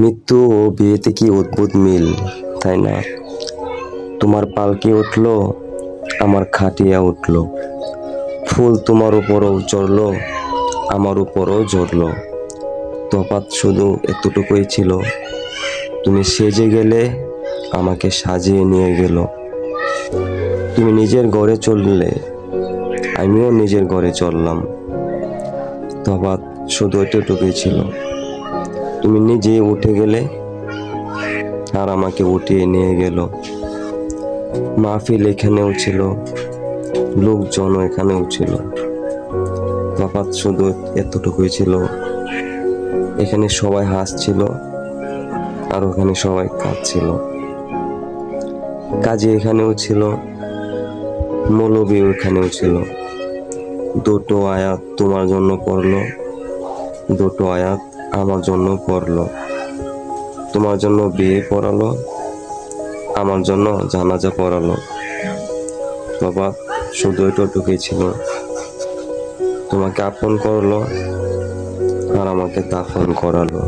মৃত্যু ও বিয়েতে কি অদ্ভুত মিল, তাই না? তোমার পালকি উঠলো, আমার খাটিয়া উঠলো, ফুল তোমার উপরও চড়লো, আমার উপরও ঝরলো। তফাৎ শুধু এতটুকুই ছিল, তুমি সেজে গেলে, আমাকে সাজিয়ে নিয়ে গেল। তুমি নিজের ঘরে চললে, আমিও নিজের ঘরে চললাম। তফাৎ শুধু এতটুকুই ছিল, তুমি নিজে উঠে গেলে আর আমাকে উঠিয়ে নিয়ে গেল। মাহফিল এখানেও ছিল, লোকজন এখানেও ছিল। তফাৎ শুধু এতটুকুই ছিল, এখানে সবাই হাসছিল আর ওখানে সবাই কাঁদছিল। কাজী এখানেও ছিল, মৌলবী ওখানেও ছিল। দুটো আয়াত তোমার জন্য পড়লো, দুটো আয়াত আমার জন্য পড়লো। তোমার জন্য বিয়ে পড়ালো, আমার জন্য জানাজা পড়ালো। বাবা শুধু এতটুকুই ছিল, তোমাকে আপন করলো আর আমাকে দাফন করালো।